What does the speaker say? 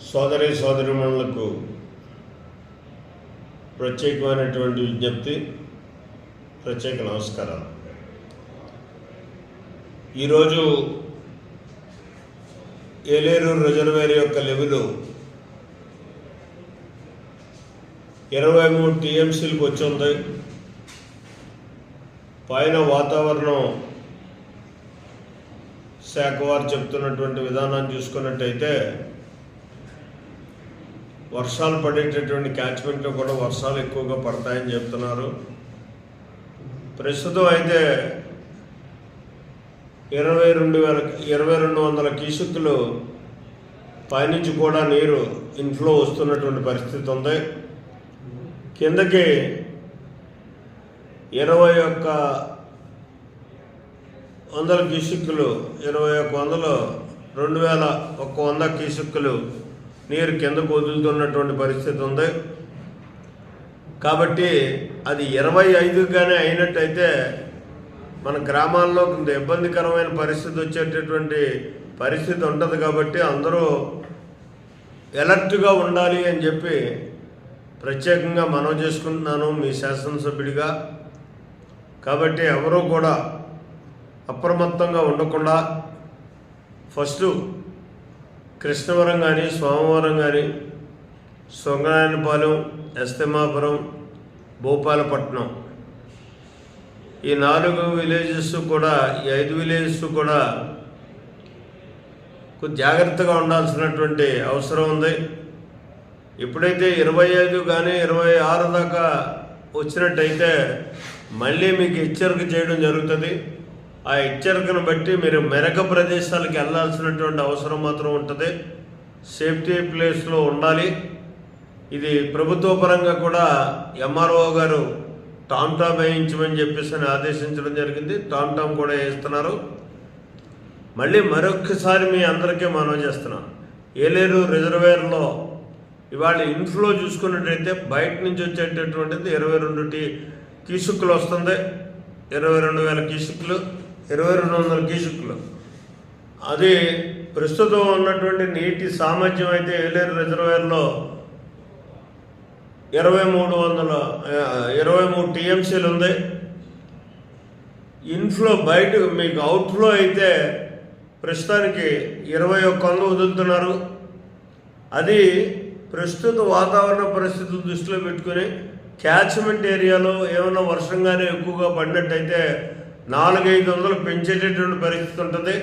సోదరి సోదరిమణులకు ప్రత్యేకమైనటువంటి విజ్ఞప్తి, ప్రత్యేక నమస్కారాలు. ఈరోజు ఏలేరు రిజర్వేర్ యొక్క లెవెల్ 23 టీఎంసీలకు వచ్చింది. పైన వాతావరణం శాఖ వారు చెప్తున్నటువంటి విధానాన్ని చూసుకున్నట్టయితే వర్షాలు పడేటటువంటి క్యాచ్మెంట్లో కూడా వర్షాలు ఎక్కువగా పడతాయని చెప్తున్నారు. ప్రస్తుతం అయితే 2200 క్యూసెక్కులు పైనుంచి కూడా నీరు ఇన్ఫ్లో వస్తున్నటువంటి పరిస్థితి ఉంది. కిందకి 2100 క్యూసెక్కులు 2100 క్యూసెక్కులు నీరు కిందకు వదులుతున్నటువంటి పరిస్థితి ఉంది. కాబట్టి అది 25గానే అయినట్టయితే మన గ్రామాల్లో కొంత ఇబ్బందికరమైన పరిస్థితి వచ్చేటటువంటి పరిస్థితి ఉంటుంది. కాబట్టి అందరూ అలర్ట్గా ఉండాలి అని చెప్పి ప్రత్యేకంగా మనవి చేసుకుంటున్నాను మీ శాసనసభ్యుడిగా. కాబట్టి ఎవరూ కూడా అప్రమత్తంగా ఉండకుండా ఫస్ట్ కృష్ణవరం కానీ, సోమవారం కానీ, సొంగనాయనపాలెం, ఎస్తమాపురం, భూపాలపట్నం ఈ 4 విలేజెస్ కూడా, ఈ 5 విలేజెస్ కూడా కొంచెం జాగ్రత్తగా ఉండాల్సినటువంటి అవసరం ఉంది. ఎప్పుడైతే 25 కానీ 26 దాకా వచ్చినట్టయితే మళ్ళీ మీకు హెచ్చరిక చేయడం జరుగుతుంది. ఆ హెచ్చరికను బట్టి మీరు మెరక ప్రదేశాలకు వెళ్ళాల్సినటువంటి అవసరం మాత్రం ఉంటుంది. సేఫ్టీ ప్లేస్లో ఉండాలి. ఇది ప్రభుత్వ పరంగా కూడా ఎంఆర్ఓ గారు టామ్ వేయించమని చెప్పేసి ఆదేశించడం జరిగింది. టామ్ కూడా వేస్తున్నారు. మళ్ళీ మరొకసారి మీ అందరికీ మనవి చేస్తున్నాను, ఏలేరు రిజర్వేర్లో ఇవాళ ఇన్ఫ్లో చూసుకున్నట్టయితే బయట నుంచి వచ్చేటటువంటిది 22 క్యూసెక్కులు వస్తుంది. 22,000 క్యూసెక్కులు, 2200 క్యూసెక్కులు. అది ప్రస్తుతం ఉన్నటువంటి నీటి సామర్థ్యం అయితే ఏలేరు రిజర్వేర్లో 23 టీఎంసీలు ఉంది. ఇన్ఫ్లో బయట మీకు అవుట్ఫ్లో అయితే ప్రస్తుతానికి 21 వదులుతున్నారు. అది ప్రస్తుత వాతావరణ పరిస్థితులు దృష్టిలో పెట్టుకుని క్యాచ్మెంట్ ఏరియాలో ఏమైనా వర్షంగానే ఎక్కువగా పడినట్టయితే 400-500 పెంచేటటువంటి పరిస్థితి ఉంటుంది.